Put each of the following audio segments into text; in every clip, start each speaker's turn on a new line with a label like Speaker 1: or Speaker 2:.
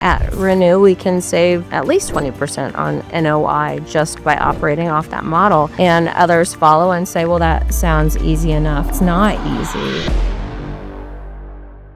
Speaker 1: At RENU, we can save at least 20% on NOI just by operating off that model. And others follow and say, well, that sounds easy enough. It's not easy.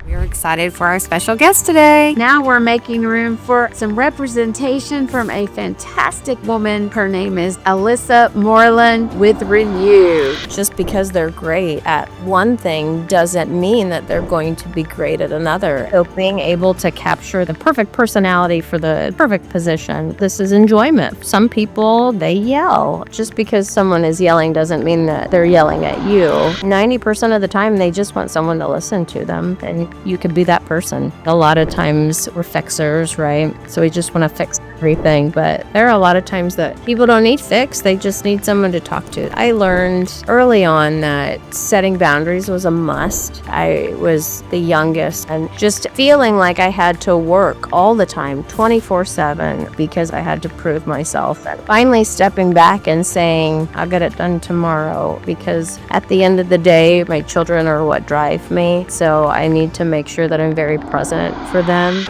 Speaker 2: We're excited for our special guest today. Now we're making room for some representation from a fantastic woman. Her name is Alissa Morlan with RENU.
Speaker 1: Just because they're great at one thing doesn't mean that they're going to be great at another. So being able to capture the perfect personality for the perfect position, this is enjoyment. Some people, they yell. Just because someone is yelling doesn't mean that they're yelling at you. 90% of the time, they just want someone to listen to them, and you could be that person. A lot of times we're fixers, right? So we just want to fix everything, but there are a lot of times that people don't need fixed, they just need someone to talk to. I learned early on that setting boundaries was a must. I was the youngest and just feeling like I had to work all the time, 24/7, because I had to prove myself. And finally stepping back and saying, I'll get it done tomorrow, because at the end of the day, my children are what drive me. So I need to make sure that I'm very present for them.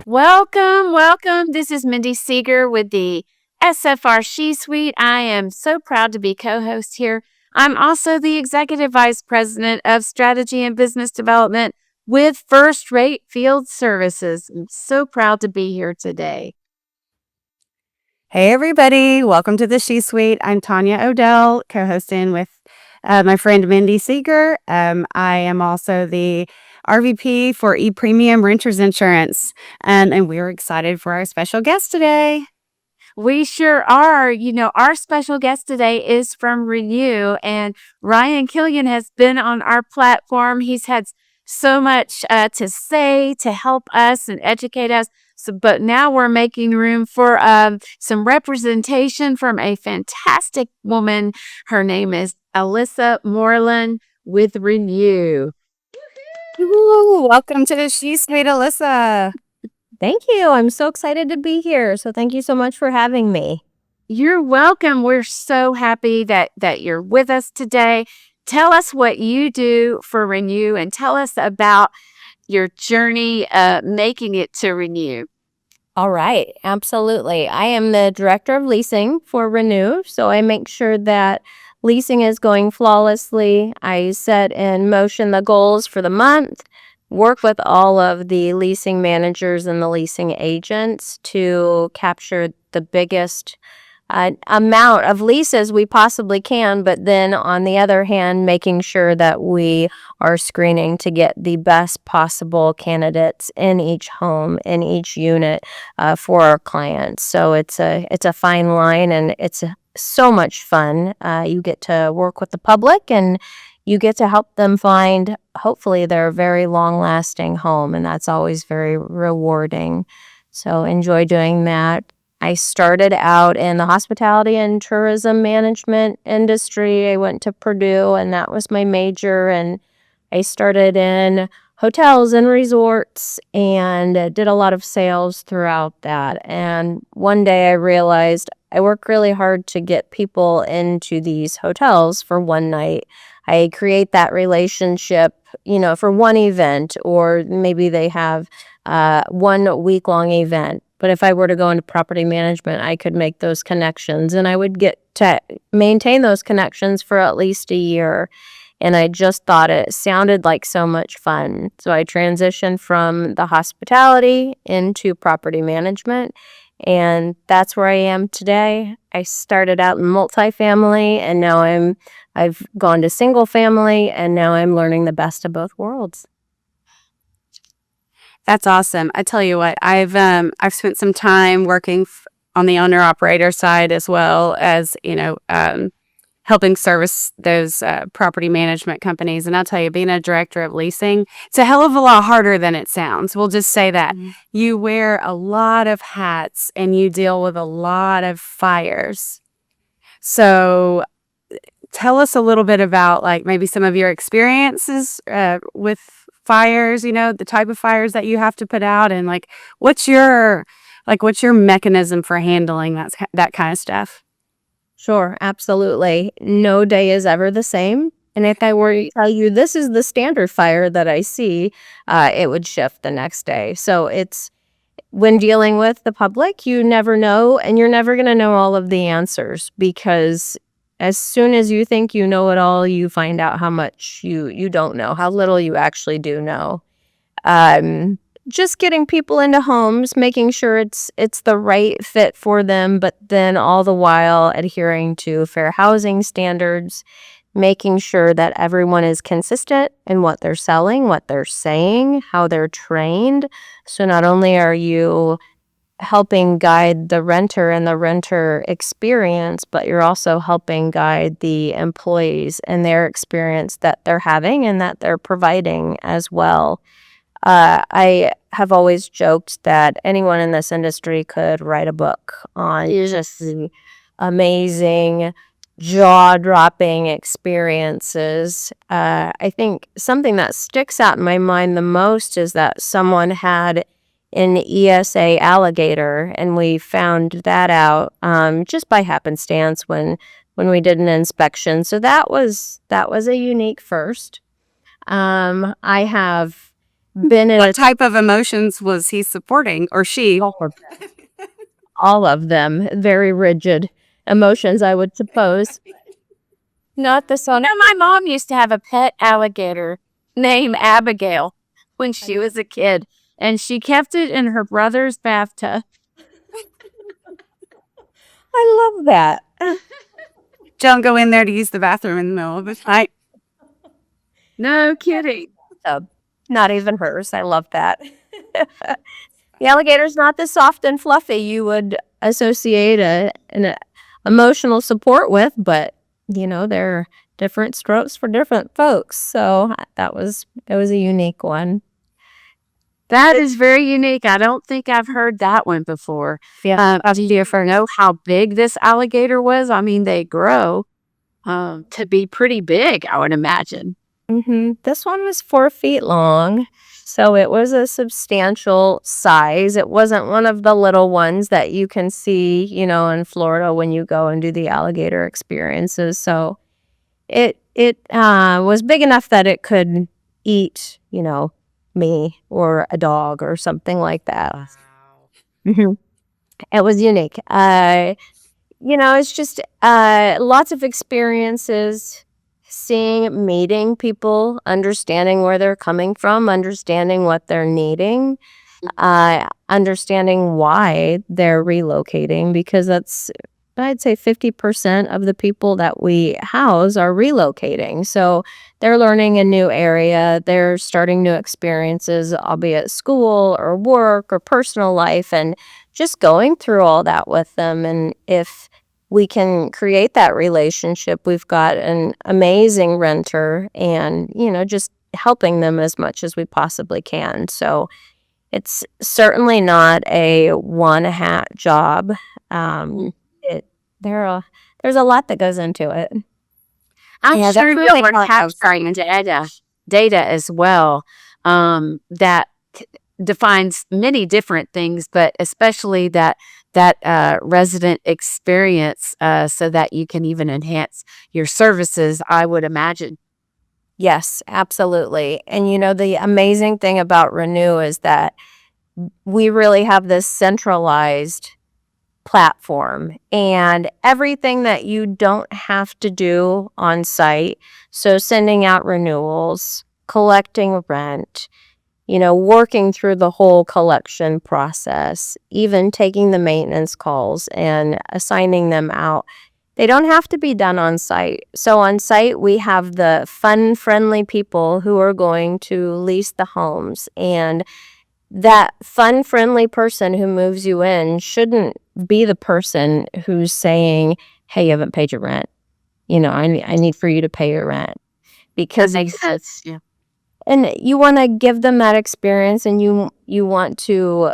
Speaker 2: Welcome. This is Mendy Seeger with the SFR She Suite. I am so proud to be co-host here. I'm also the Executive Vice President of Strategy and Business Development with First Rate Field Services. I'm so proud to be here today.
Speaker 3: Hey, everybody. Welcome to the She Suite. I'm Tonya Odell, co-hosting with my friend Mendy Seeger. I am also the RVP for ePremium Renters Insurance, and we're excited for our special guest today.
Speaker 2: We sure are. Our special guest today is from RENU, and Ryan Killian has been on our platform. He's had so much to say to help us and educate us. But now we're making room for some representation from a fantastic woman. Her name is Alissa Morlan with RENU.
Speaker 3: Woo, welcome to the She Suite, Alissa.
Speaker 1: Thank you. I'm so excited to be here. So thank you so much for having me.
Speaker 2: You're welcome. We're so happy that you're with us today. Tell us what you do for RENU and tell us about your journey making it to RENU.
Speaker 1: All right. Absolutely. I am the Director of Leasing for RENU. So I make sure that leasing is going flawlessly. I set in motion the goals for the month, work with all of the leasing managers and the leasing agents to capture the biggest amount of leases we possibly can, but then on the other hand, making sure that we are screening to get the best possible candidates in each home, in each unit for our clients. So it's a fine line, and it's so much fun. You get to work with the public, and you get to help them find, hopefully, their very long-lasting home, and that's always very rewarding. So enjoy doing that. I started out in the hospitality and tourism management industry. I went to Purdue, and that was my major, and I started in hotels and resorts and did a lot of sales throughout that. And one day I realized I work really hard to get people into these hotels for one night. I create that relationship, for one event, or maybe they have 1 week-long event. But if I were to go into property management, I could make those connections, and I would get to maintain those connections for at least a year. And I just thought it sounded like so much fun. So I transitioned from the hospitality into property management, and that's where I am today. I started out in multifamily, and now I've gone to single family, and now I'm learning the best of both worlds.
Speaker 3: That's awesome. I tell you what, I've spent some time working on the owner operator side, as well as helping service those property management companies. And I'll tell you, being a director of leasing, it's a hell of a lot harder than it sounds. We'll just say that. Mm-hmm. You wear a lot of hats and you deal with a lot of fires. So tell us a little bit about maybe some of your experiences with fires, the type of fires that you have to put out, and what's your mechanism for handling that kind of stuff?
Speaker 1: Sure, absolutely. No day is ever the same. And if I were to tell you this is the standard fire that I see, it would shift the next day. So it's when dealing with the public, you never know, and you're never going to know all of the answers, because as soon as you think you know it all, you find out how much you don't know, how little you actually do know. Just getting people into homes, making sure it's the right fit for them, but then all the while adhering to fair housing standards, making sure that everyone is consistent in what they're selling, what they're saying, how they're trained. So not only are you helping guide the renter and the renter experience, but you're also helping guide the employees and their experience that they're having and that they're providing as well. I have always joked that anyone in this industry could write a book on just the amazing, jaw-dropping experiences. I think something that sticks out in my mind the most is that someone had an ESA alligator, and we found that out just by happenstance when we did an inspection. So that was a unique first. I have been in
Speaker 3: What type of emotions was he supporting, or she?
Speaker 1: all of them, very rigid emotions, I would suppose. Not the son.
Speaker 2: My mom used to have a pet alligator named Abigail when she was a kid, and she kept it in her brother's bathtub.
Speaker 1: I love that.
Speaker 3: Don't go in there to use the bathroom in the middle of the night.
Speaker 2: No kidding.
Speaker 1: Not even hers. I love that. The alligator's not the soft and fluffy you would associate an emotional support with, but there are different strokes for different folks. So it was a unique one.
Speaker 2: That is very unique. I don't think I've heard that one before.
Speaker 1: Yeah.
Speaker 2: Do you ever know how big this alligator was? I mean, they grow to be pretty big, I would imagine.
Speaker 1: This one was 4 feet long, so it was a substantial size. It wasn't one of the little ones that you can see, in Florida when you go and do the alligator experiences. So it was big enough that it could eat, me or a dog or something like that. Wow. It was unique. It's just lots of experiences. Meeting people, understanding where they're coming from, understanding what they're needing, understanding why they're relocating, because I'd say 50% of the people that we house are relocating. So they're learning a new area, they're starting new experiences, albeit school or work or personal life, and just going through all that with them. And if we can create that relationship, we've got an amazing renter, and, just helping them as much as we possibly can. So it's certainly not a one-hat job. There's a lot that goes into it.
Speaker 2: I'm sure you are capturing data as well that defines many different things, but especially that resident experience so that you can even enhance your services, I would imagine.
Speaker 1: Yes, absolutely. And the amazing thing about RENU is that we really have this centralized platform, and everything that you don't have to do on site. So sending out renewals, collecting rent, working through the whole collection process, even taking the maintenance calls and assigning them out. They don't have to be done on site. So on site, we have the fun, friendly people who are going to lease the homes. And that fun, friendly person who moves you in shouldn't be the person who's saying, hey, you haven't paid your rent. I need for you to pay your rent. Because
Speaker 2: makes sense. Yeah.
Speaker 1: And you want to give them that experience, and you want to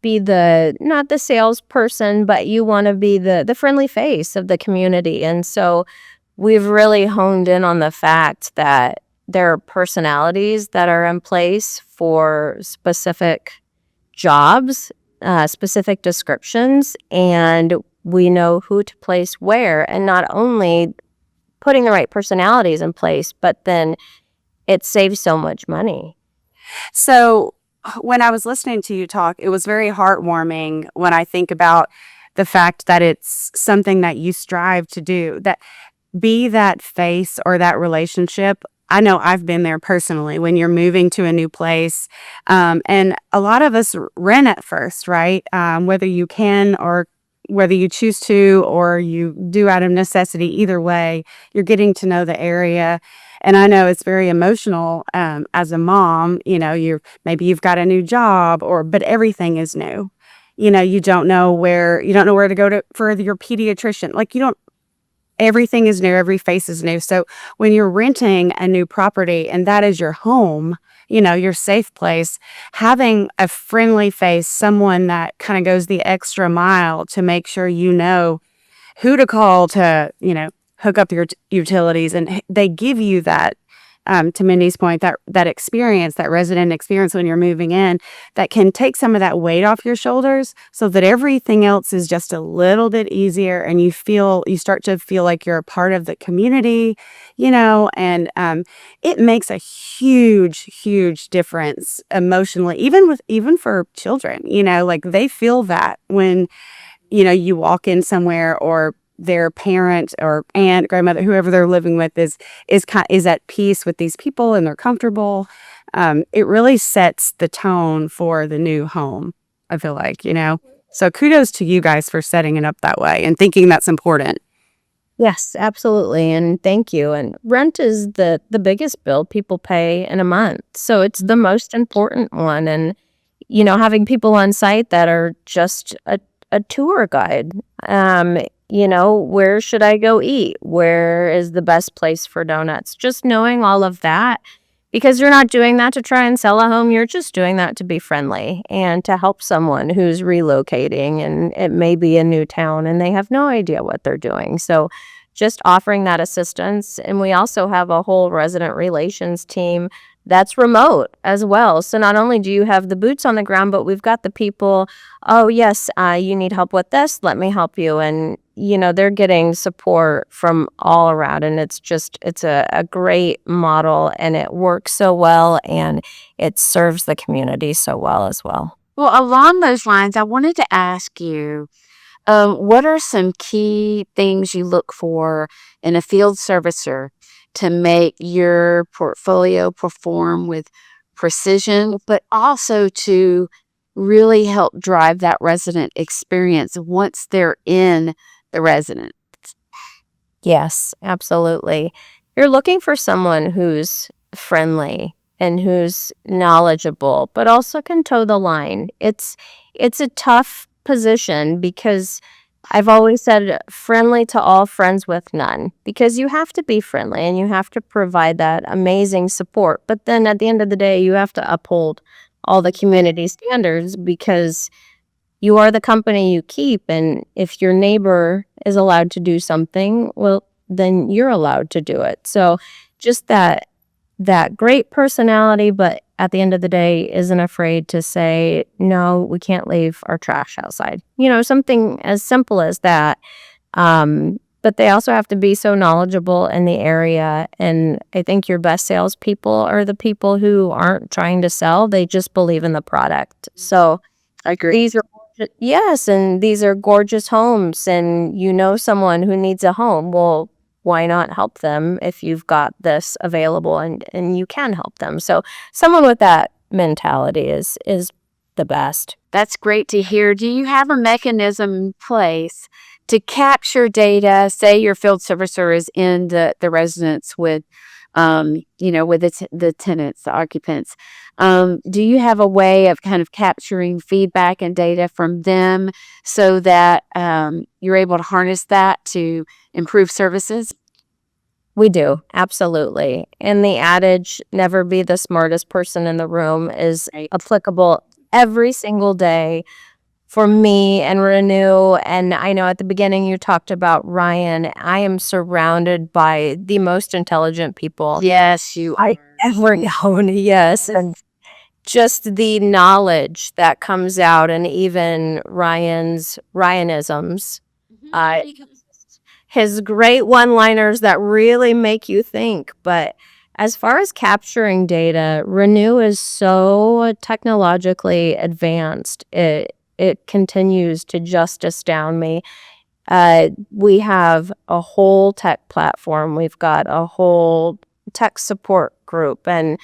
Speaker 1: be not the salesperson, but you want to be the friendly face of the community. And so we've really honed in on the fact that there are personalities that are in place for specific jobs, specific descriptions, and we know who to place where, and not only putting the right personalities in place, but then it saves so much money.
Speaker 3: So when I was listening to you talk, it was very heartwarming when I think about the fact that it's something that you strive to do, that be that face or that relationship. I know I've been there personally when you're moving to a new place. And a lot of us rent at first, right? Whether you can or whether you choose to or you do out of necessity, either way, you're getting to know the area. And I know it's very emotional as a mom. Maybe you've got a new job, but everything is new. You don't know where to go to for your pediatrician. Like everything is new, every face is new. So when you're renting a new property and that is your home, your safe place, having a friendly face, someone that kind of goes the extra mile to make sure you know who to call to, hook up your utilities. And they give you that, to Mendy's point, that experience, that resident experience when you're moving in, that can take some of that weight off your shoulders so that everything else is just a little bit easier and you start to feel like you're a part of the community, and it makes a huge, huge difference emotionally, even for children, like they feel that when, you walk in somewhere or their parent or aunt, grandmother, whoever they're living with is at peace with these people and they're comfortable. It really sets the tone for the new home, I feel like, So kudos to you guys for setting it up that way and thinking that's important.
Speaker 1: Yes, absolutely. And thank you. And rent is the biggest bill people pay in a month. So it's the most important one. And, having people on site that are just a tour guide. Where should I go eat? Where is the best place for donuts? Just knowing all of that, because you're not doing that to try and sell a home. You're just doing that to be friendly and to help someone who's relocating, and it may be a new town and they have no idea what they're doing. So just offering that assistance. And we also have a whole resident relations team that's remote as well. So not only do you have the boots on the ground, but we've got the people, oh, yes, you need help with this, let me help you. And, they're getting support from all around. And it's a great model, and it works so well, and it serves the community so well as well.
Speaker 2: Well, along those lines, I wanted to ask you, what are some key things you look for in a field servicer to make your portfolio perform with precision, but also to really help drive that resident experience once they're in the residence?
Speaker 1: Yes, absolutely. You're looking for someone who's friendly and who's knowledgeable, but also can toe the line. It's a tough position because I've always said friendly to all, friends with none, because you have to be friendly and you have to provide that amazing support. But then at the end of the day, you have to uphold all the community standards because you are the company you keep. And if your neighbor is allowed to do something, well, then you're allowed to do it. So just that great personality, but at the end of the day isn't afraid to say, no, we can't leave our trash outside. Something as simple as that. But they also have to be so knowledgeable in the area. And I think your best salespeople are the people who aren't trying to sell. They just believe in the product. So
Speaker 2: I agree.
Speaker 1: Yes, and these are gorgeous homes, and someone who needs a home. Well, why not help them if you've got this available and you can help them? So someone with that mentality is the best.
Speaker 2: That's great to hear. Do you have a mechanism in place to capture data? Say your field servicer is in the residence with with the tenants, the occupants. Do you have a way of kind of capturing feedback and data from them so that you're able to harness that to improve services?
Speaker 1: We do, absolutely. And the adage, never be the smartest person in the room, is applicable every single day for me and RENU. And I know at the beginning you talked about Ryan. I am surrounded by the most intelligent people
Speaker 2: Yes, you
Speaker 1: I ever known. Yes. And just the knowledge that comes out, and even Ryanisms. Uh, his great one-liners that really make you think. But as far as capturing data, RENU is so technologically advanced. It continues to just astound me. We have a whole tech platform. We've got a whole tech support group. And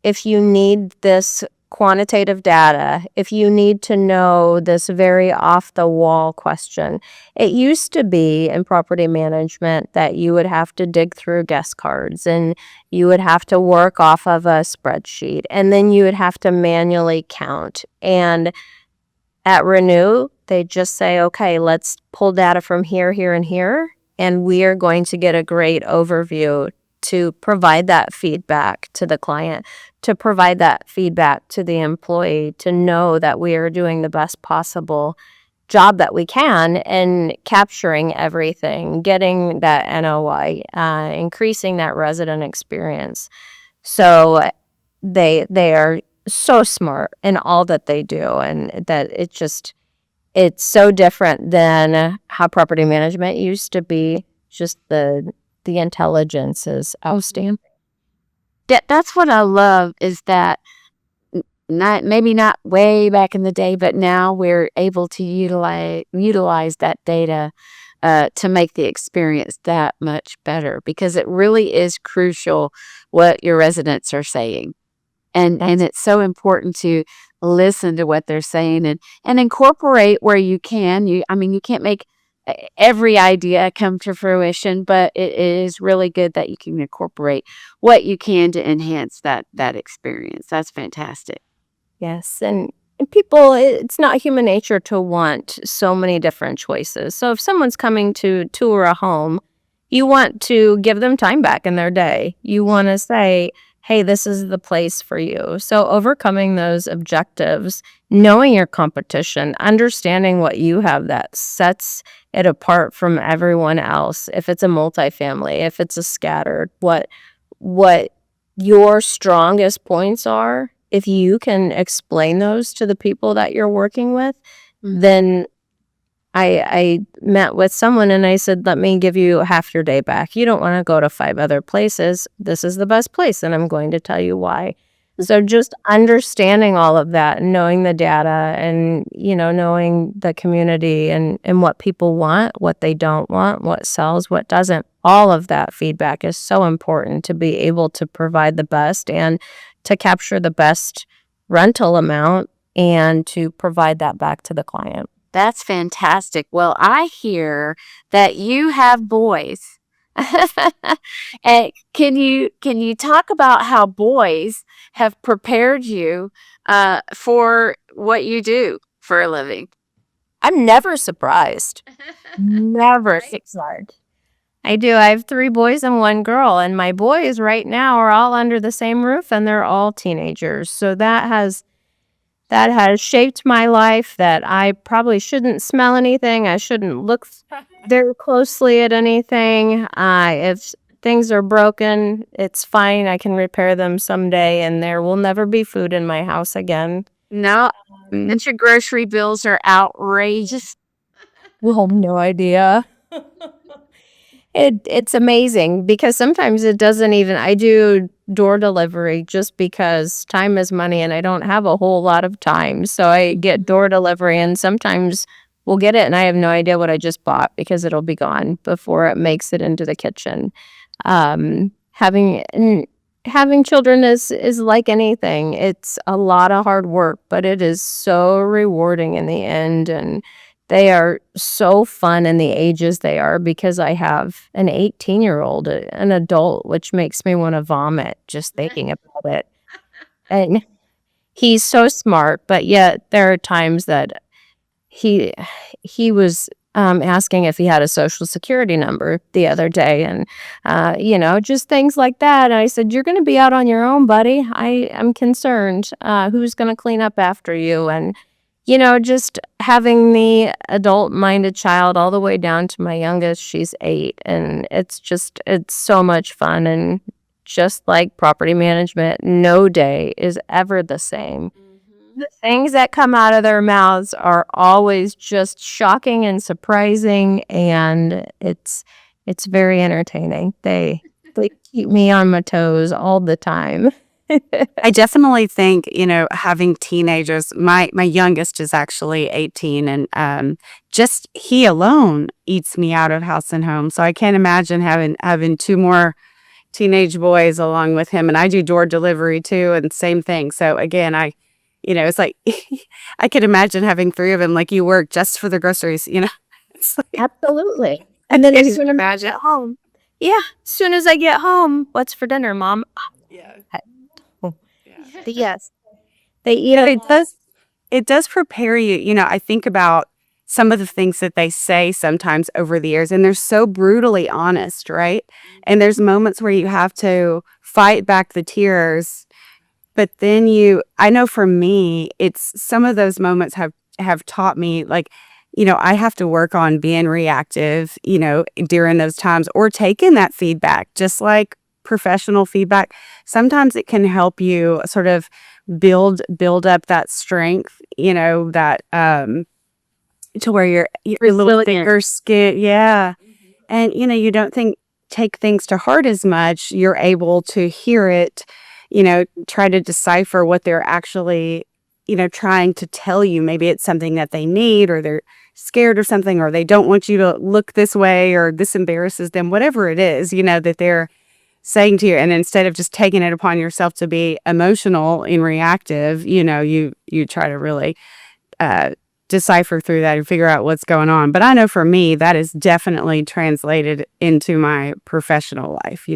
Speaker 1: if you need this quantitative data, if you need to know this very off-the-wall question, it used to be in property management that you would have to dig through guest cards and you would have to work off of a spreadsheet, and then you would have to manually count. And at RENU, they just say, okay, let's pull data from here, here, and here, and we are going to get a great overview to provide that feedback to the client, to provide that feedback to the employee, to know that we are doing the best possible job that we can in capturing everything, getting that NOI, increasing that resident experience. So they are so smart in all that they do, and that it's so different than how property management used to be. Just the intelligence is outstanding.
Speaker 2: That's what I love, is that not way back in the day, but now we're able to utilize that data to make the experience that much better, because it really is crucial what your residents are saying. And it's so important to listen to what they're saying and incorporate where you can. You can't make every idea come to fruition, but it is really good that you can incorporate what you can to enhance that experience. That's fantastic.
Speaker 1: Yes, and people, it's not human nature to want so many different choices. So if someone's coming to tour a home, you want to give them time back in their day. You want to say, hey, this is the place for you. So overcoming those objectives, knowing your competition, understanding what you have that sets it apart from everyone else. If it's a multifamily, if it's a scattered, what your strongest points are, if you can explain those to the people that you're working with, then I met with someone and I said, let me give you half your day back. You don't want to go to 5 other places. This is the best place, and I'm going to tell you why. So just understanding all of that and knowing the data and, knowing the community and what people want, what they don't want, what sells, what doesn't, all of that feedback is so important to be able to provide the best and to capture the best rental amount and to provide that back to the client.
Speaker 2: That's fantastic. Well, I hear that you have boys. And can you talk about how boys have prepared you for what you do for a living?
Speaker 1: I'm never surprised. Never surprised. I do. I have 3 boys and 1 girl, and my boys right now are all under the same roof, and they're all teenagers. So that has shaped my life, that I probably shouldn't smell anything. I shouldn't look very closely at anything. If things are broken, it's fine. I can repair them someday, and there will never be food in my house again.
Speaker 2: No, and your grocery bills are outrageous.
Speaker 1: Well, no idea. It's amazing because sometimes it doesn't even, I do door delivery just because time is money and I don't have a whole lot of time. So I get door delivery, and sometimes we'll get it and I have no idea what I just bought because it'll be gone before it makes it into the kitchen. Having children is like anything. It's a lot of hard work, but it is so rewarding in the end, and they are so fun in the ages they are, because I have an 18-year-old, an adult, which makes me want to vomit just thinking about it. And he's so smart, but yet there are times that he was asking if he had a social security number the other day, and just things like that. And I said, you're going to be out on your own, buddy. I'm concerned. Who's going to clean up after you? And just having the adult-minded child all the way down to my youngest, she's 8, and it's so much fun, and just like property management, no day is ever the same. The things that come out of their mouths are always just shocking and surprising, and it's very entertaining. They keep me on my toes all the time.
Speaker 3: I definitely think, having teenagers, my youngest is actually 18, and just he alone eats me out of house and home. So I can't imagine having 2 more teenage boys along with him, and I do door delivery too, and same thing. So again, it's like I could imagine having 3 of them. Like, you work just for the groceries. It's like,
Speaker 1: Absolutely. And then
Speaker 3: can't
Speaker 1: as
Speaker 3: even
Speaker 1: soon as I
Speaker 3: imagine.
Speaker 1: get home, as soon as I get home, what's for dinner, Mom?
Speaker 3: Yeah.
Speaker 1: Oh,
Speaker 3: Yeah.
Speaker 1: yes, they eat a
Speaker 3: It does. It does prepare you. I think about some of the things that they say sometimes over the years, and they're so brutally honest, right? And there's moments where you have to fight back the tears, but then I know for me, it's some of those moments have taught me, like, I have to work on being reactive, during those times, or taking that feedback, just like professional feedback. Sometimes it can help you sort of build up that strength, that to where you're a little thicker skin. Yeah. And you don't take things to heart as much. You're able to hear it, try to decipher what they're actually, trying to tell you. Maybe it's something that they need, or they're scared or something, or they don't want you to look this way, or this embarrasses them, whatever it is, that they're saying to you. And instead of just taking it upon yourself to be emotional and reactive, you try to really decipher through that and figure out what's going on. But I know for me, that is definitely translated into my professional life,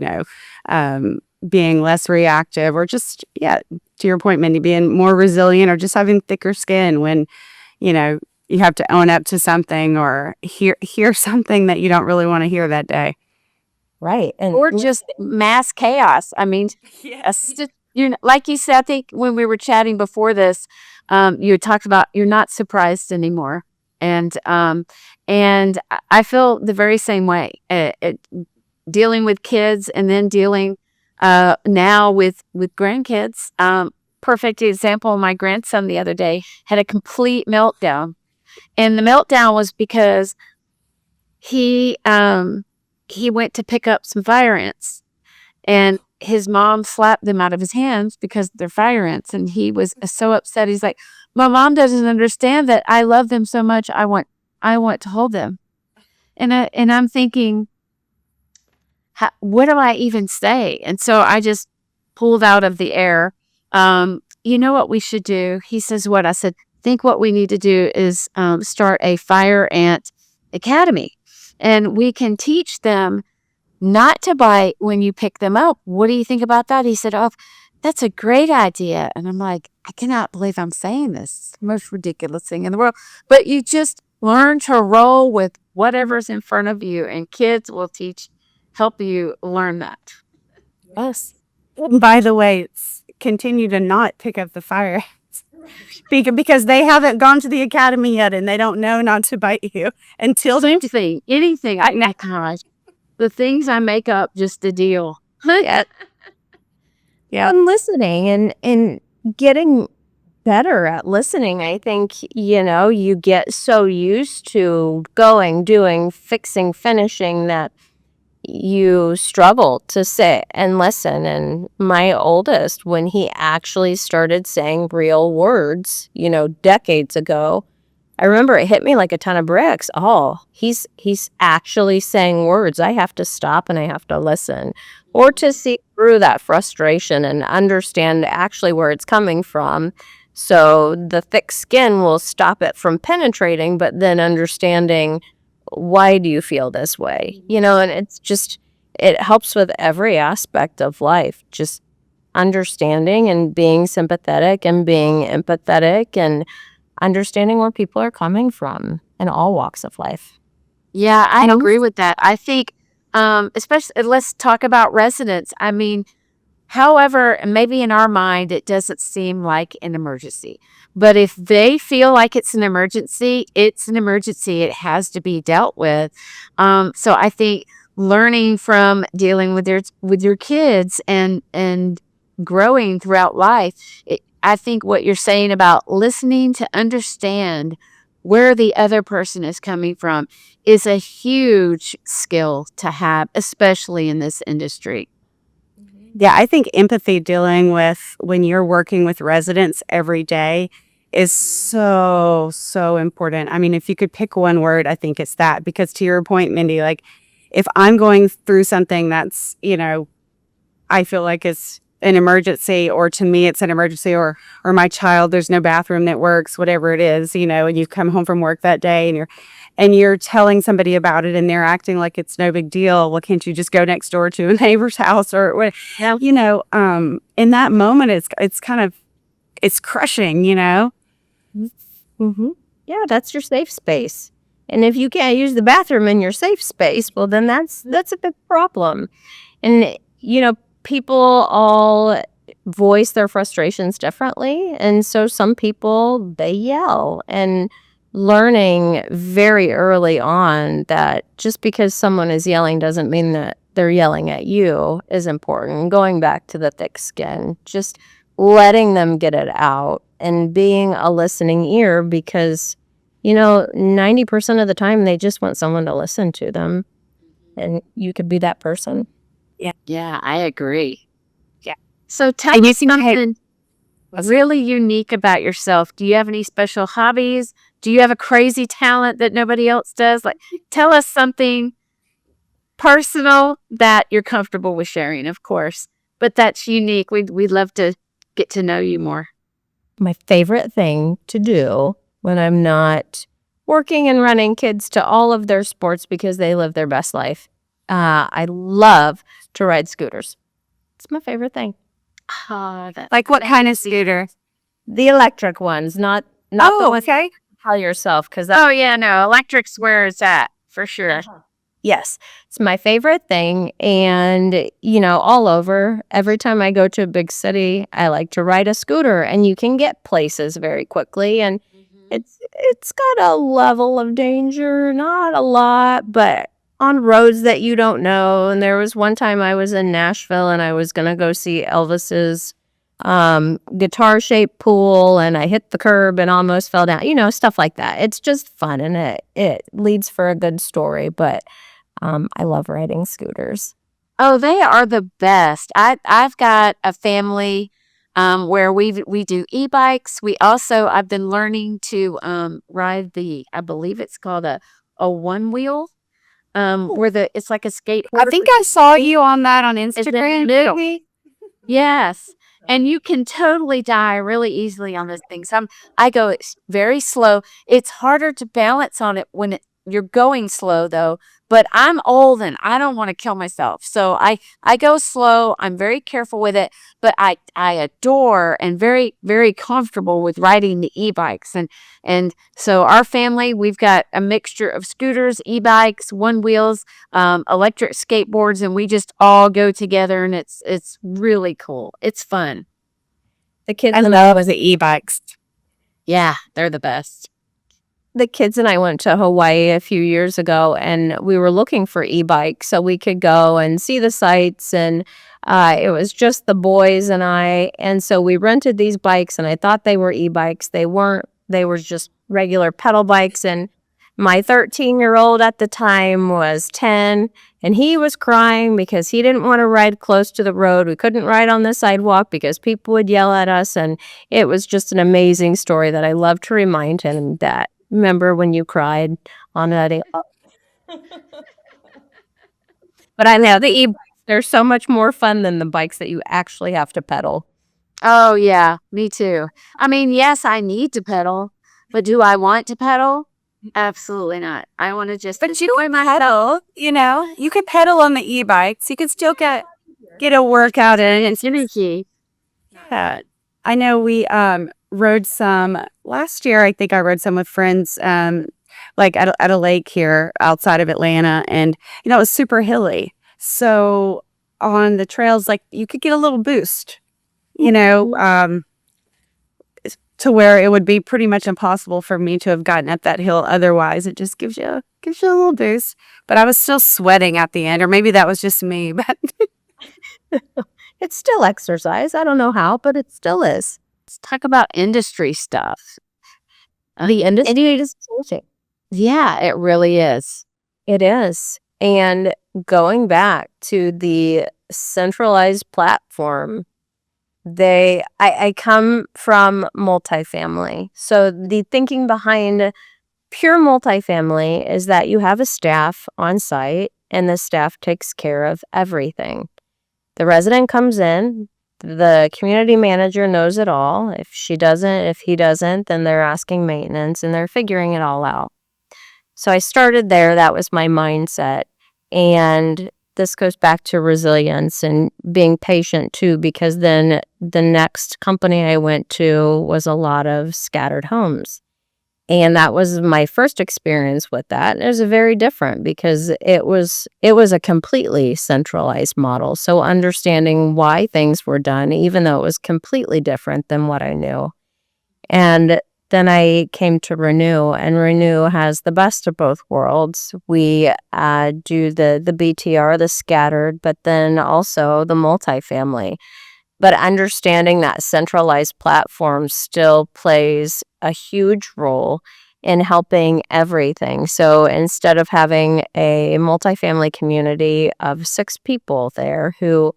Speaker 3: being less reactive, or just, to your point, Mendy, being more resilient, or just having thicker skin when, you have to own up to something, or hear something that you don't really want to hear that day.
Speaker 1: right, and
Speaker 2: Or just mass chaos. I mean, like you said, I think when we were chatting before this, you had talked about you're not surprised anymore, and I feel the very same way. Dealing with kids, and then dealing now with grandkids. Perfect example. My grandson the other day had a complete meltdown, and the meltdown was because he went to pick up some fire ants, and his mom slapped them out of his hands because they're fire ants, and he was so upset. He's like, "My mom doesn't understand that I love them so much. I want to hold them." And I'm thinking, what do I even say? And so I just pulled out of the air. You know what we should do? He says, "What?" I said, "Think what we need to do is start a fire ant academy, and we can teach them not to bite when you pick them up. What do you think about that?" He said, "Oh, that's a great idea." And I'm like, I cannot believe I'm saying this. It's the most ridiculous thing in the world. But you just learn to roll with whatever's in front of you, and kids will help you learn that.
Speaker 1: yes,
Speaker 3: By the way, continue to not pick up the fire ants, because they haven't gone to the academy yet, and they don't know not to bite you until they.
Speaker 2: Anything. Gosh, the things I make up just to deal.
Speaker 1: yeah, and listening and getting better at listening. I think, you get so used to going, doing, fixing, finishing that you struggle to sit and listen. And my oldest, when he actually started saying real words, decades ago, I remember it hit me like a ton of bricks. Oh, he's actually saying words. I have to stop and I have to listen, or to see through that frustration and understand actually where it's coming from. So the thick skin will stop it from penetrating, but then understanding, why do you feel this way? And it's just, it helps with every aspect of life, just understanding and being sympathetic and being empathetic and understanding where people are coming from in all walks of life.
Speaker 2: Yeah, I agree with that. I think, especially, let's talk about residents. I mean, However, maybe in our mind, it doesn't seem like an emergency. But if they feel like it's an emergency, it's an emergency. It has to be dealt with. So I think learning from dealing with your kids and growing throughout life, I think what you're saying about listening to understand where the other person is coming from is a huge skill to have, especially in this industry.
Speaker 3: Yeah, I think empathy dealing with when you're working with residents every day is so, so important. I mean, if you could pick one word, I think it's that. Because to your point, Mendy, like if I'm going through something that's, I feel like it's an emergency, or to me it's an emergency, or my child, there's no bathroom that works, whatever it is, and you've come home from work that day and you're telling somebody about it and they're acting like it's no big deal. Well, can't you just go next door to a neighbor's house or what?
Speaker 2: Yeah.
Speaker 3: In that moment, it's kind of, it's crushing,
Speaker 1: Mm-hmm. Yeah, that's your safe space. And if you can't use the bathroom in your safe space, well, then that's a big problem. And people all voice their frustrations differently, and so some people, they yell. And learning very early on that just because someone is yelling doesn't mean that they're yelling at you is important. Going back to the thick skin, just letting them get it out and being a listening ear, because 90% of the time they just want someone to listen to them, and you could be that person.
Speaker 2: Yeah, I agree.
Speaker 3: Yeah.
Speaker 2: So tell me something really unique about yourself. Do you have any special hobbies? Do you have a crazy talent that nobody else does? Like, tell us something personal that you're comfortable with sharing, of course, but that's unique. We'd love to get to know you more.
Speaker 1: My favorite thing to do when I'm not working and running kids to all of their sports because they live their best life. I love to ride scooters. It's my favorite thing.
Speaker 3: Like what kind of scooter?
Speaker 1: The electric ones, not the ones
Speaker 3: okay.
Speaker 1: you tell yourself, because
Speaker 2: Oh, yeah, no, electric's where it's at, for sure.
Speaker 1: yes, it's my favorite thing. And, all over, every time I go to a big city, I like to ride a scooter, and you can get places very quickly. And it's got a level of danger, not a lot, but on roads that you don't know. And there was one time I was in Nashville and I was going to go see Elvis's guitar-shaped pool, and I hit the curb and almost fell down, stuff like that. It's just fun, and it leads for a good story. But I love riding scooters.
Speaker 2: Oh, they are the best. I've got a family where we do e-bikes. I've been learning to ride I believe it's called a one wheel, where it's like a skateboard.
Speaker 3: I think I saw you on that on
Speaker 2: Is it
Speaker 3: Instagram.
Speaker 2: new? Yes. And you can totally die really easily on those things. I go very slow. It's harder to balance on it when you're going slow, though. But I'm old and I don't want to kill myself. So I go slow. I'm very careful with it. But I adore and very, very comfortable with riding the e-bikes. And so our family, we've got a mixture of scooters, e-bikes, one wheels, electric skateboards, and we just all go together, and it's really cool. It's fun.
Speaker 1: The kids
Speaker 3: I love the e-bikes.
Speaker 2: Yeah, they're the best.
Speaker 1: The kids and I went to Hawaii a few years ago, and we were looking for e-bikes so we could go and see the sights. And it was just the boys and I. And so we rented these bikes, and I thought they were e-bikes. They weren't. They were just regular pedal bikes. And my 13-year-old at the time was 10, and he was crying because he didn't want to ride close to the road. We couldn't ride on the sidewalk because people would yell at us. And it was just an amazing story that I love to remind him that, remember when you cried on that? But I know the e-bikes, they're so much more fun than the bikes that you actually have to pedal.
Speaker 2: Oh, yeah, me too. I mean, yes, I need to pedal, but do I want to pedal? Absolutely not. I want to just
Speaker 3: But you don't pedal, you could pedal on the e-bikes. You could still get a workout in.
Speaker 2: it's energy.
Speaker 3: Yeah. I know we rode some last year. I think I rode some with friends, like at a lake here outside of Atlanta, and it was super hilly. So on the trails, like you could get a little boost, you know, to where it would be pretty much impossible for me to have gotten up that hill otherwise. It just gives you a little boost. But I was still sweating at the end, or maybe that was just me. But
Speaker 1: It's still exercise. I don't know how, but it still is.
Speaker 2: Let's talk about industry stuff.
Speaker 1: The industry is changing.
Speaker 2: Yeah, it really is.
Speaker 1: It is. And going back to the centralized platform, I come from multifamily. So the thinking behind pure multifamily is that you have a staff on site and the staff takes care of everything. The resident comes in, the community manager knows it all. If he doesn't, then they're asking maintenance and they're figuring it all out. So I started there. That was my mindset. And this goes back to resilience and being patient too, because then the next company I went to was a lot of scattered homes. And that was my first experience with that. And it was very different because it was a completely centralized model. So understanding why things were done, even though it was completely different than what I knew. And then I came to RENU, and RENU has the best of both worlds. We do the BTR, the scattered, but then also the multifamily. But understanding that centralized platform still plays a huge role in helping everything. So instead of having a multifamily community of 6 people there who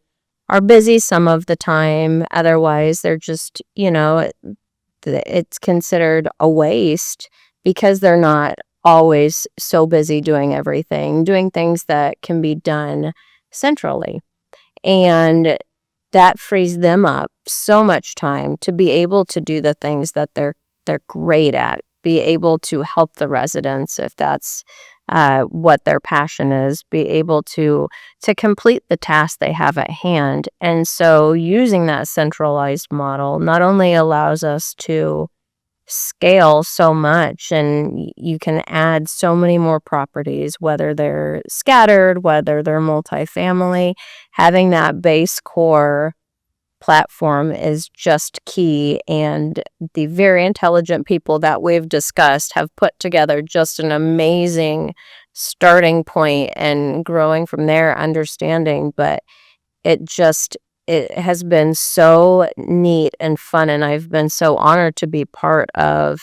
Speaker 1: are busy some of the time, otherwise they're just, it's considered a waste because they're not always so busy doing everything, doing things that can be done centrally. And that frees them up so much time to be able to do the things that they're great at, be able to help the residents if that's what their passion is, be able to complete the task they have at hand. And so using that centralized model not only allows us to scale so much, and you can add so many more properties, whether they're scattered, whether they're multifamily. Having that base core platform is just key, and the very intelligent people that we've discussed have put together just an amazing starting point and growing from there, understanding. But it has been so neat and fun, and I've been so honored to be part of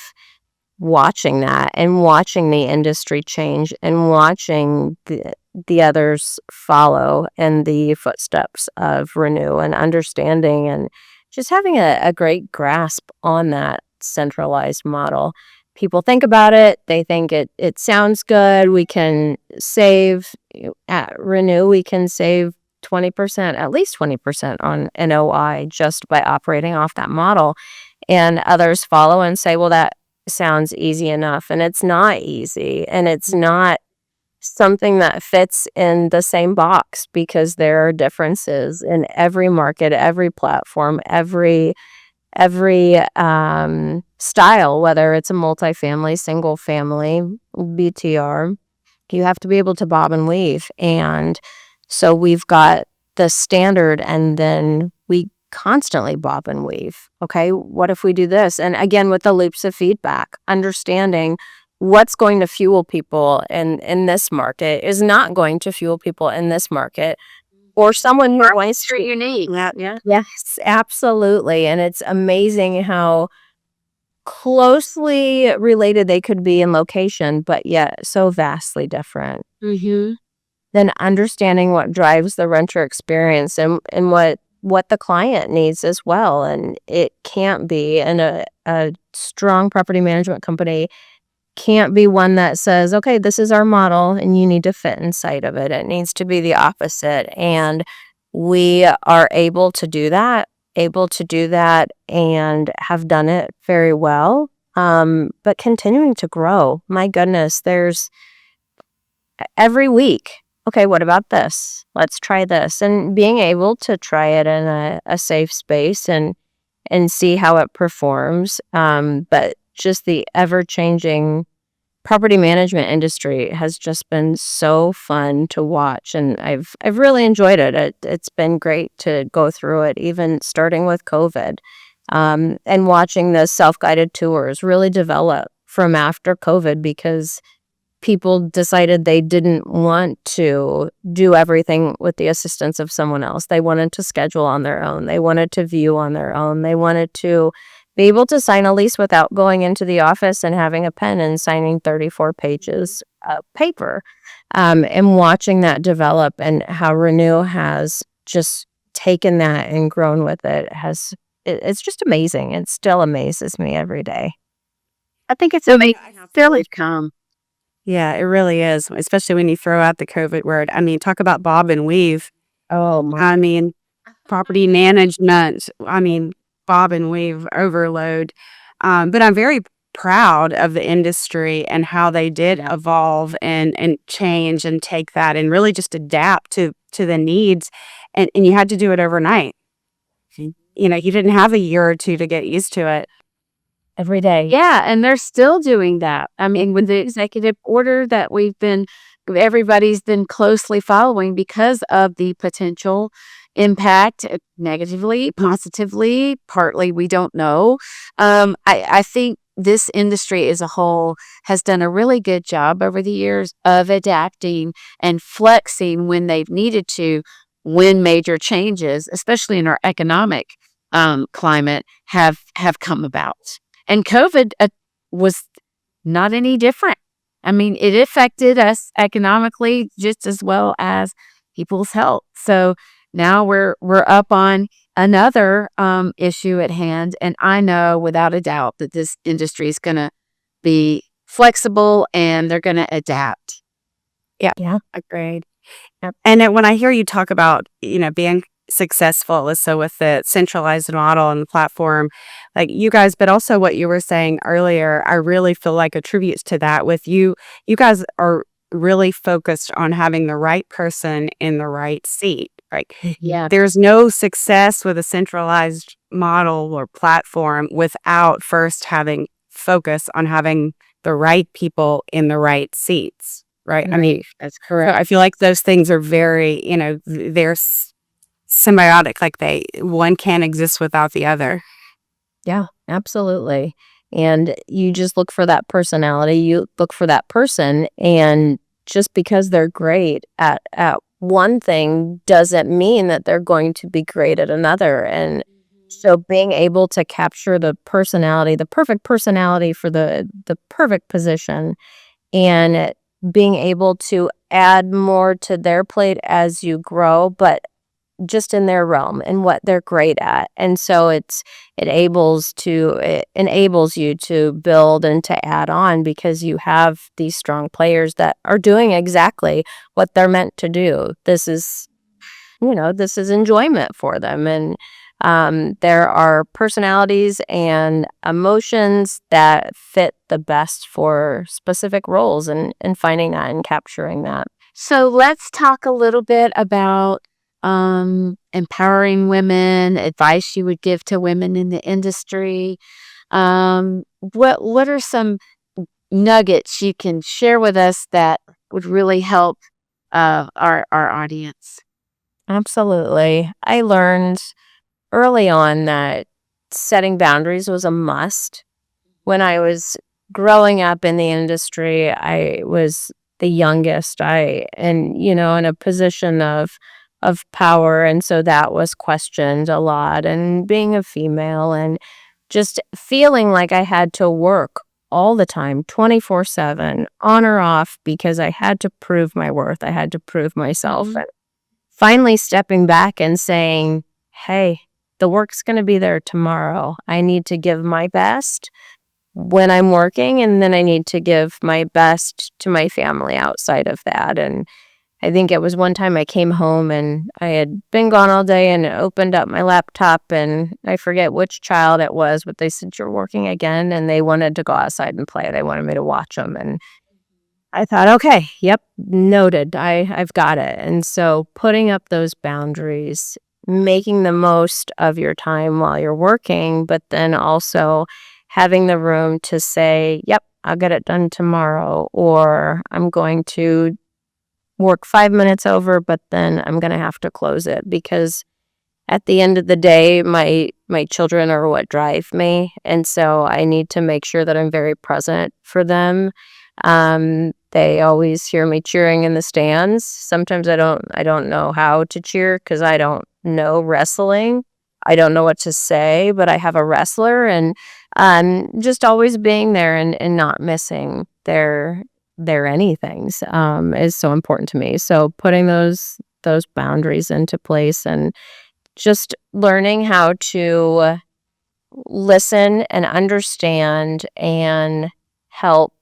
Speaker 1: watching that and watching the industry change and watching the others follow in the footsteps of RENU, and understanding and just having a great grasp on that centralized model. People think about it, they think it sounds good. We can save at RENU, we can save 20%, at least 20% on NOI just by operating off that model. And others follow and say, well, that sounds easy enough. And it's not easy. And it's not something that fits in the same box, because there are differences in every market, every platform, every style, whether it's a multifamily, single family, BTR. You have to be able to bob and weave. And so we've got the standard, and then we constantly bob and weave. Okay, what if we do this? And again, with the loops of feedback, understanding what's going to fuel people in this market is not going to fuel people in this market, or someone who wants to.
Speaker 2: Unique.
Speaker 1: Yeah. Yes, absolutely. And it's amazing how closely related they could be in location, but yet so vastly different.
Speaker 2: Mm-hmm.
Speaker 1: Then understanding what drives the renter experience and what the client needs as well. And it can't be, and a strong property management company can't be one that says, okay, this is our model and you need to fit inside of it. It needs to be the opposite. And we are able to do that and have done it very well. But continuing to grow. My goodness, there's every week, okay, what about this? Let's try this. And being able to try it in a safe space and see how it performs. But just the ever-changing property management industry has just been so fun to watch, and I've really enjoyed it. It's been great to go through it, even starting with COVID, and watching the self-guided tours really develop from after COVID, because people decided they didn't want to do everything with the assistance of someone else. They wanted to schedule on their own. They wanted to view on their own. They wanted to be able to sign a lease without going into the office and having a pen and signing 34 pages of paper. And watching that develop, and how RENU has just taken that and grown with it's just amazing. It still amazes me every day.
Speaker 2: I think it's amazing how far we've come.
Speaker 3: Yeah, it really is, especially when you throw out the COVID word. I mean, talk about bob and weave.
Speaker 1: Oh my.
Speaker 3: I mean, property management, I mean, bob and weave overload. But I'm very proud of the industry and how they did evolve and change and take that and really just adapt to the needs. And you had to do it overnight. You know, you didn't have a year or two to get used to it.
Speaker 1: Every day.
Speaker 2: Yeah, and they're still doing that. I mean, with the executive order that everybody's been closely following because of the potential impact, negatively, positively, partly we don't know. I think this industry as a whole has done a really good job over the years of adapting and flexing when they've needed to, when major changes, especially in our economic climate, have come about. And COVID was not any different. I mean, it affected us economically just as well as people's health. So now we're up on another issue at hand, and I know without a doubt that this industry is going to be flexible and they're going to adapt.
Speaker 1: Yeah.
Speaker 3: Agreed. Yep. And when I hear you talk about, you know, being successful, Alyssa, with the centralized model and the platform, like you guys, but also what you were saying earlier, I really feel like attributes to that with you. You guys are really focused on having the right person in the right seat. Right?
Speaker 2: Yeah.
Speaker 3: There's no success with a centralized model or platform without first having focus on having the right people in the right seats. Right? I mean,
Speaker 2: That's correct.
Speaker 3: I feel like those things are very, you know, they're symbiotic. Like one can't exist without the other.
Speaker 1: Yeah, absolutely. And you just look for that personality, you look for that person, and just because they're great at one thing doesn't mean that they're going to be great at another. And so being able to capture the personality, the perfect personality for the perfect position, and being able to add more to their plate as you grow, but just in their realm and what they're great at. And so it enables you to build and to add on, because you have these strong players that are doing exactly what they're meant to do. This is enjoyment for them. And there are personalities and emotions that fit the best for specific roles, and finding that and capturing that.
Speaker 2: So let's talk a little bit about empowering women, advice you would give to women in the industry. What are some nuggets you can share with us that would really help our audience?
Speaker 1: Absolutely. I learned early on that setting boundaries was a must. When I was growing up in the industry, I was the youngest. In a position of power, and so that was questioned a lot. And being a female, and just feeling like I had to work all the time, 24/7, on or off, because I had to prove my worth. I had to prove myself.
Speaker 2: Mhm.
Speaker 1: And finally stepping back and saying, hey, the work's going to be there tomorrow. I need to give my best when I'm working, and then I need to give my best to my family outside of that. And I think it was one time I came home and I had been gone all day, and opened up my laptop, and I forget which child it was, but they said, you're working again, and they wanted to go outside and play. They wanted me to watch them. And I thought, okay, yep, noted. I've got it. And so putting up those boundaries, making the most of your time while you're working, but then also having the room to say, yep, I'll get it done tomorrow, or I'm going to work 5 minutes over, but then I'm going to have to close it, because at the end of the day, my children are what drive me, and so I need to make sure that I'm very present for them. They always hear me cheering in the stands. Sometimes I don't know how to cheer because I don't know wrestling. I don't know what to say, but I have a wrestler, and just always being there and not missing their anythings is so important to me. So putting those boundaries into place, and just learning how to listen and understand and help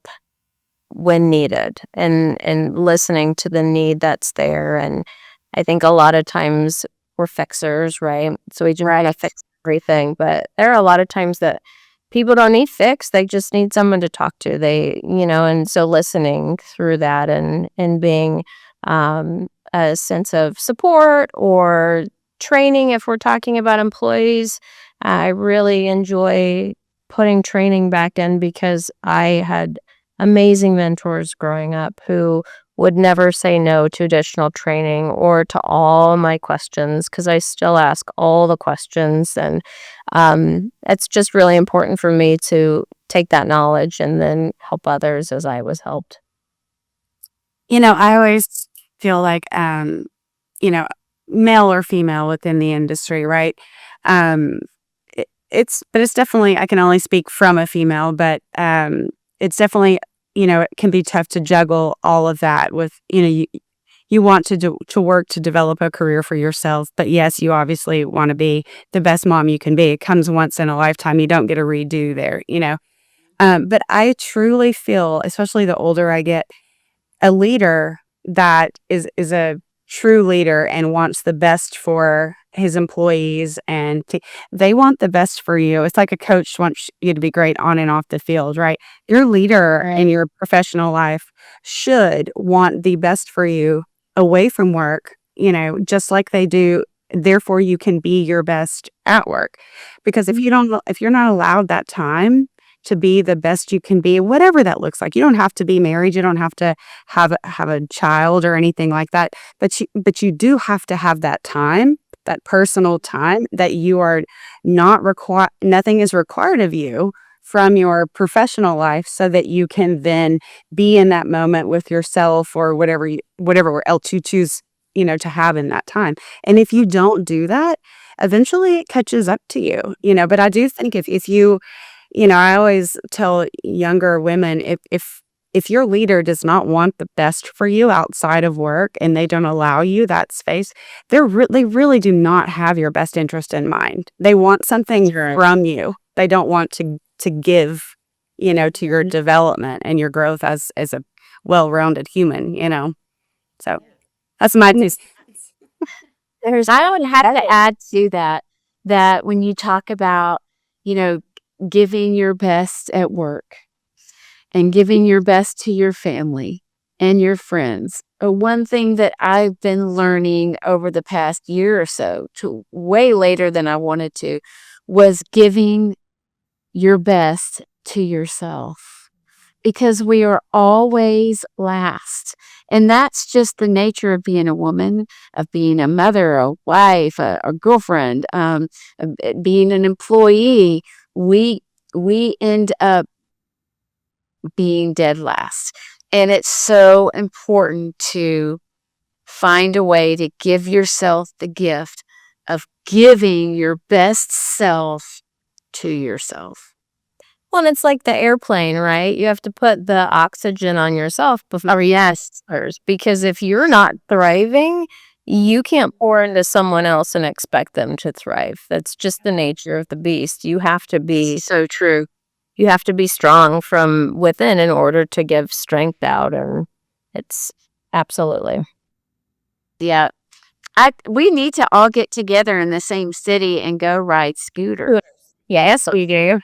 Speaker 1: when needed, and listening to the need that's there. And I think a lot of times we're fixers, right? So we just want to fix everything, but there are a lot of times that people don't need fixed. They just need someone to talk to. And so listening through that, and being a sense of support or training. If we're talking about employees, I really enjoy putting training back in, because I had amazing mentors growing up who would never say no to additional training or to all my questions, because I still ask all the questions. And it's just really important for me to take that knowledge and then help others as I was helped.
Speaker 3: I always feel like, male or female within the industry, right? It's definitely, I can only speak from a female, but it's definitely, it can be tough to juggle all of that with, you want to work to develop a career for yourself, but yes, you obviously want to be the best mom you can be. It comes once in a lifetime. You don't get a redo there, But I truly feel, especially the older I get, a leader that is a true leader and wants the best for his employees, and they want the best for you. It's like a coach wants you to be great on and off the field, right? Your leader in your professional life should want the best for you away from work, just like they do. Therefore, you can be your best at work. Because if you're not allowed that time to be the best you can be, whatever that looks like. You don't have to be married. You don't have to have a child or anything like that. But you do have to have that time, that personal time that you are not required. Nothing is required of you from your professional life, so that you can then be in that moment with yourself, or whatever else you choose, to have in that time. And if you don't do that, eventually it catches up to you. But I do think if you, I always tell younger women, if your leader does not want the best for you outside of work, and they don't allow you that space, they really do not have your best interest in mind. They want something from you. They don't want to give, to your development and your growth as a well-rounded human, So that's my news.
Speaker 2: I would have to add to that when you talk about, giving your best at work and giving your best to your family and your friends. One thing that I've been learning over the past year or so, to way later than I wanted to, was giving your best to yourself. Because we are always last. And that's just the nature of being a woman, of being a mother, a wife, a girlfriend, being an employee. We end up being dead last. And it's so important to find a way to give yourself the gift of giving your best self to yourself.
Speaker 1: Well, and it's like the airplane, right? You have to put the oxygen on yourself before others, because if you're not thriving, you can't pour into someone else and expect them to thrive. That's just the nature of the beast. You have to be
Speaker 2: So true.
Speaker 1: You have to be strong from within in order to give strength out, and it's absolutely.
Speaker 2: Yeah. We need to all get together in the same city and go ride scooters.
Speaker 1: Yes, we do.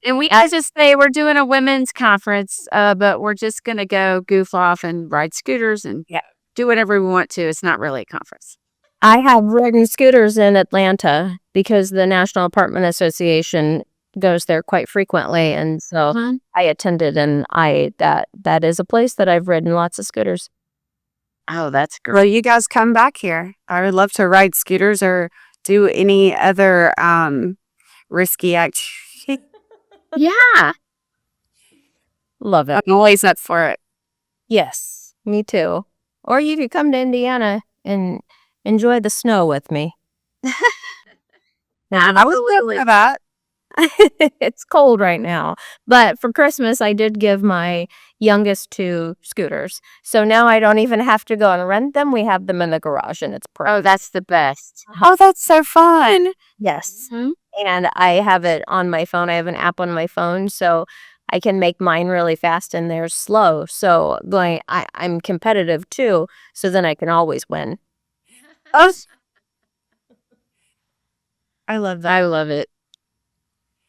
Speaker 2: And I just say we're doing a women's conference, but we're just going to go goof off and ride scooters and do whatever we want to. It's not really a conference.
Speaker 1: I have ridden scooters in Atlanta because the National Apartment Association goes there quite frequently, and so
Speaker 2: Mhm.
Speaker 1: I attended, and that is a place that I've ridden lots of scooters.
Speaker 2: Oh, that's great.
Speaker 3: Well, you guys come back here. I would love to ride scooters or do any other risky activity.
Speaker 2: Yeah.
Speaker 1: Love it.
Speaker 3: I'm always up for it.
Speaker 1: Yes, me too. Or you could come to Indiana and enjoy the snow with me.
Speaker 3: I was good for that.
Speaker 1: It's cold right now. But for Christmas, I did give my youngest 2 scooters. So now I don't even have to go and rent them. We have them in the garage, and it's perfect.
Speaker 2: Oh, that's the best.
Speaker 3: Oh, that's so fun.
Speaker 1: Yes.
Speaker 2: Mhm.
Speaker 1: And I have it on my phone. I have an app on my phone, so I can make mine really fast and theirs slow. So I'm competitive too, so then I can always win.
Speaker 3: Oh, I love that.
Speaker 2: I love it.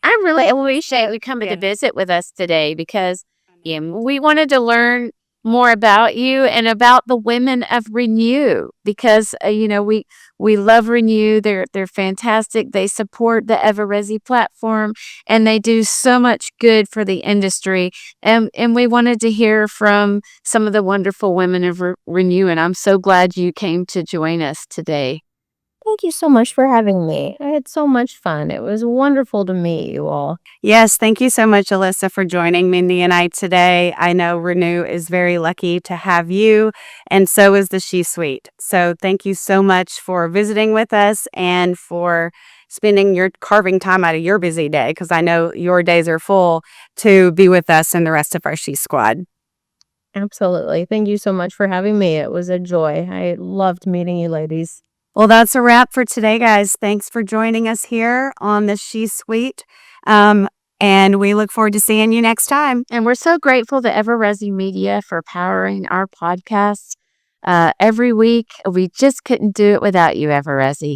Speaker 2: I really appreciate you coming to visit with us today because we wanted to learn more about you and about the women of RENU because we love RENU. They're fantastic. They support the EverResi platform and they do so much good for the industry. And we wanted to hear from some of the wonderful women of RENU, and I'm so glad you came to join us today.
Speaker 1: Thank you so much for having me. I had so much fun. It was wonderful to meet you all.
Speaker 3: Yes, thank you so much, Alissa, for joining Mendy and I today. I know RENU is very lucky to have you, and so is the She Suite. So thank you so much for visiting with us and for carving time out of your busy day, because I know your days are full, to be with us and the rest of our She Squad.
Speaker 1: Absolutely. Thank you so much for having me. It was a joy. I loved meeting you ladies.
Speaker 3: Well, that's a wrap for today, guys. Thanks for joining us here on the She Suite. And we look forward to seeing you next time.
Speaker 2: And we're so grateful to EverResi Media for powering our podcasts every week. We just couldn't do it without you, EverResi.